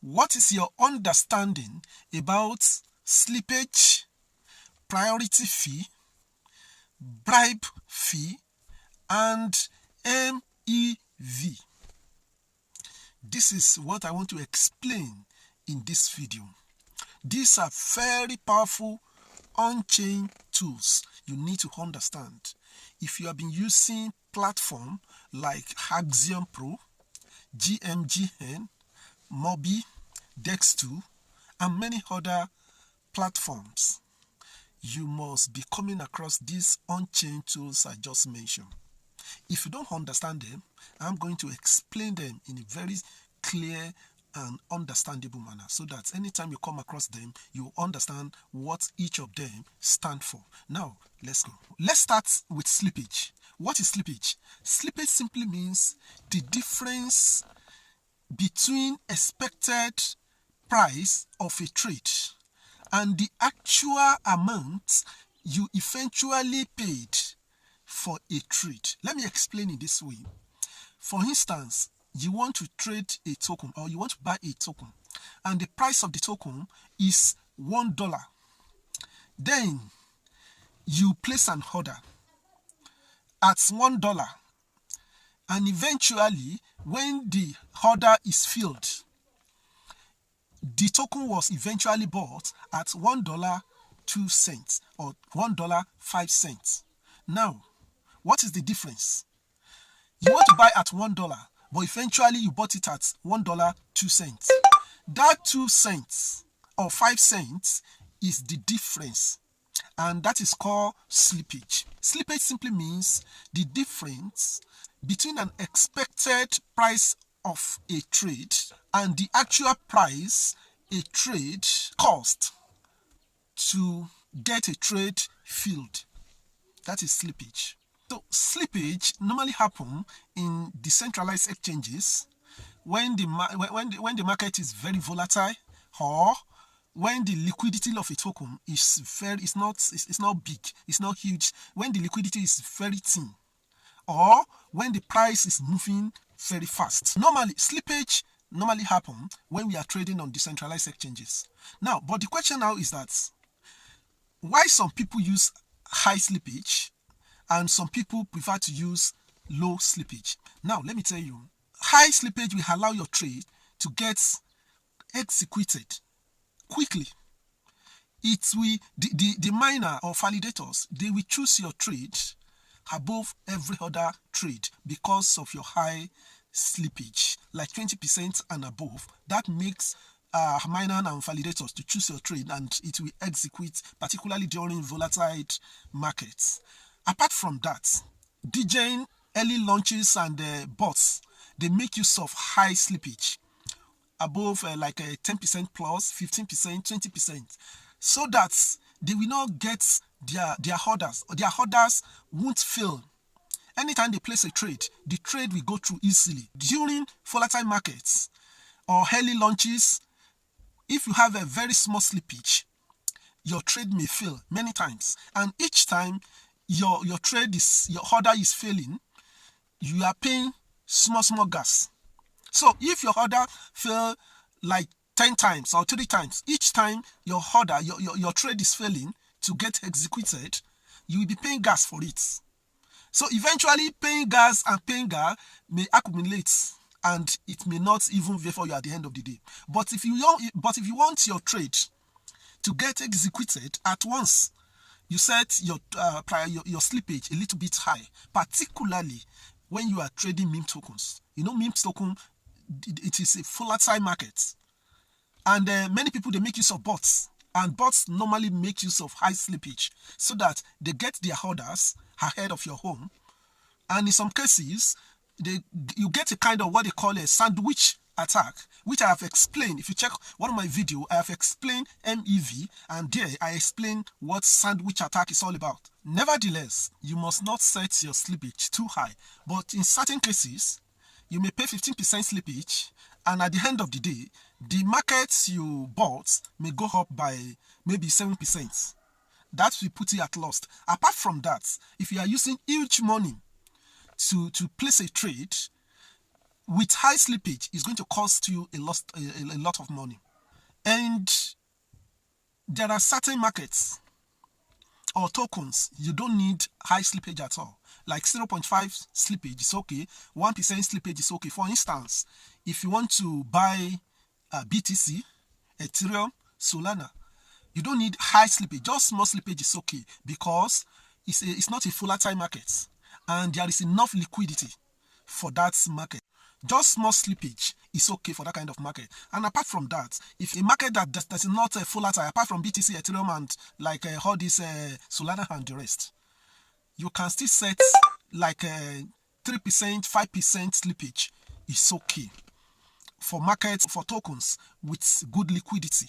What is your understanding about slippage, priority fee, bribe fee, and MEV? This is what I want to explain in this video. These are very powerful on-chain tools you need to understand. If you have been using platforms like Axiom Pro, GMGN, Moby, Dex2, and many other platforms, you must be coming across these on-chain tools I just mentioned. If you don't understand them, I'm going to explain them in a very clear and understandable manner, so that anytime you come across them, you understand what each of them stand for. Now, let's go. Let's start with slippage. What is slippage? Slippage simply means the difference between expected price of a trade and the actual amount you eventually paid for a trade. Let me explain it this way. For instance, you want to trade a token, or you want to buy a token, and the price of the token is $1. Then you place an order at $1, and eventually when the order is filled, the token was eventually bought at $1.02 or $1.05. Now, what is the difference? You want to buy at $1, but eventually you bought it at $1.02. That 2 cents or 5 cents is the difference, and that is called slippage. Slippage simply means the difference between an expected price of a trade and the actual price a trade cost to get a trade filled. That is slippage. So slippage normally happen in decentralized exchanges when the market is very volatile, or when the liquidity of a token is not big, it's not huge, when the liquidity is very thin, or when the price is moving very fast. Normally, slippage normally happen when we are trading on decentralized exchanges. Now, but the question now is that why some people use high slippage and some people prefer to use low slippage. Now, let me tell you, high slippage will allow your trade to get executed quickly. It will, the miner or validators, they will choose your trade above every other trade because of your high slippage, like 20% and above. That makes miner and validators to choose your trade, and it will execute, particularly during volatile markets. Apart from that, DJing, early launches, and bots, they make use of high slippage above 10% plus, 15%, 20%, so that they will not get their orders, or their orders won't fail. Anytime they place a trade, the trade will go through easily. During volatile markets or early launches, if you have a very small slippage, your trade may fail many times, and each time your order is failing, you are paying small gas. So if your order fail like 10 times or 3 times, each time your order, your trade is failing to get executed, you will be paying gas for it. So eventually, paying gas may accumulate, and it may not even pay for you at the end of the day. But if you want your trade to get executed at once, you set your slippage a little bit high, particularly when you are trading meme tokens. You know, meme token, it is a volatile market, and many people, they make use of bots, and bots normally make use of high slippage so that they get their orders ahead of your home. And in some cases, you get a kind of what they call a sandwich attack, which I have explained. If you check one of my videos, I have explained MEV, and there I explain what sandwich attack is all about. Nevertheless, you must not set your slippage too high, but in certain cases, you may pay 15% slippage, and at the end of the day, the markets you bought may go up by maybe 7%. That will put you at loss. Apart from that, if you are using huge money to place a trade, with high slippage, it's going to cost you a lot of money. And there are certain markets or tokens you don't need high slippage at all. Like 0.5 slippage is okay, 1% slippage is okay. For instance, if you want to buy BTC, Ethereum, Solana, you don't need high slippage. Just small slippage is okay because it's not a volatile market and there is enough liquidity for that market. Just small slippage is okay for that kind of market. And apart from that, if a market that is not volatile, apart from BTC, Ethereum, and like all this Solana and the rest, you can still set like 3%, 5% slippage is okay for markets, for tokens with good liquidity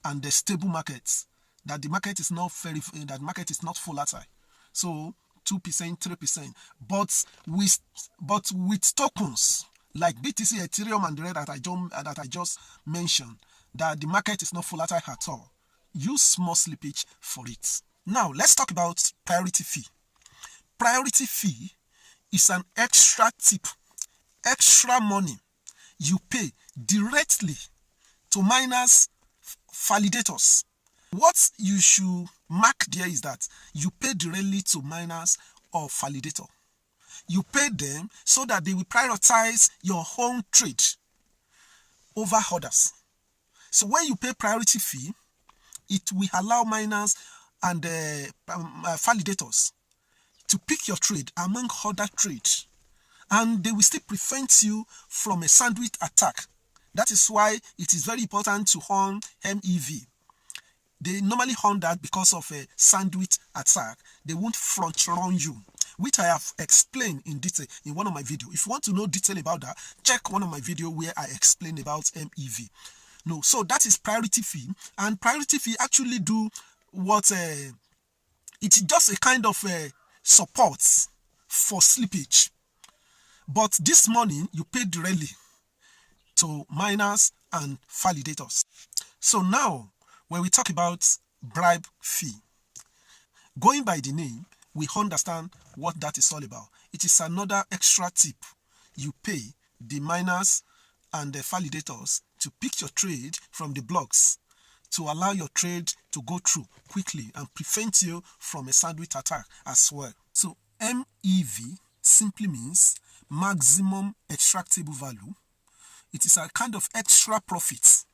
and the stable markets, that the market is not volatile. So 2%, 3%. But with tokens like BTC, Ethereum, and the rest that I just mentioned, that the market is not volatile at all, use small slippage for it. Now let's talk about priority fee. Priority fee is an extra tip, extra money you pay directly to miners, validators. What you should mark there is that you pay directly to miners or validator. You pay them so that they will prioritize your own trade over others. So when you pay priority fee, it will allow miners and validators to pick your trade among other trades, and they will still prevent you from a sandwich attack. That is why it is very important to own MEV. They normally own that because of a sandwich attack. They won't front run you, which I have explained in detail in one of my videos. If you want to know detail about that, check one of my videos where I explain about MEV. No, so that is priority fee, and priority fee actually do what it's just a kind of support for slippage. But this money you pay directly to miners and validators. So now, when we talk about bribe fee, going by the name, we understand what that is all about. It is another extra tip you pay the miners and the validators to pick your trade from the blocks, to allow your trade to go through quickly and prevent you from a sandwich attack as well. So MEV simply means maximum extractable value. It is a kind of extra profit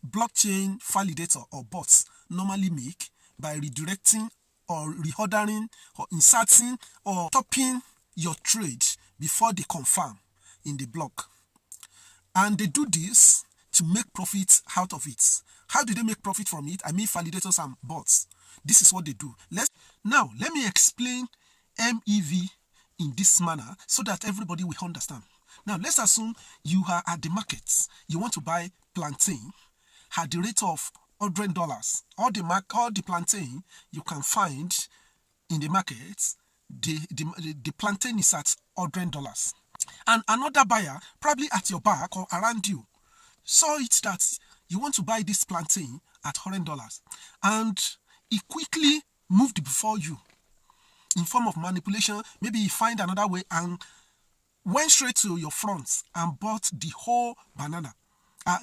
blockchain validator or bots normally make by redirecting or reordering or inserting or stopping your trade before they confirm in the block. And they do this to make profit out of it. How do they make profit from it? I mean validators and bots. This is what they do. Now let me explain MEV in this manner so that everybody will understand. Now let's assume you are at the market. You want to buy plantain at the rate of $100. All the plantain you can find in the market, the plantain is at $100. And another buyer, probably at your back or around you, saw it that you want to buy this plantain at $100, and he quickly moved before you in form of manipulation. Maybe he find another way and went straight to your front and bought the whole banana,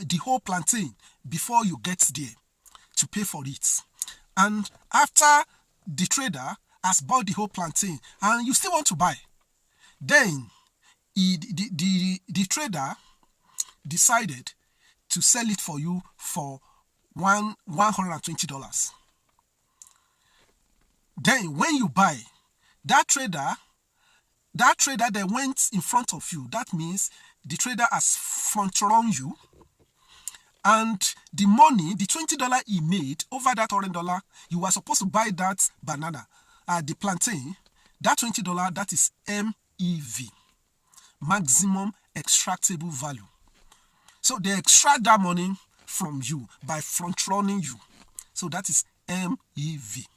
the whole plantain before you get there to pay for it. And after the trader has bought the whole plantain and you still want to buy, then the trader decided to sell it for you for $120. Then when you buy, that trader that went in front of you, that means the trader has front run you, and the money, the $20 he made over that $100, you were supposed to buy that banana, the plantain, that $20, that is MEV, maximum extractable value. So they extract that money from you by front running you. So that is MEV.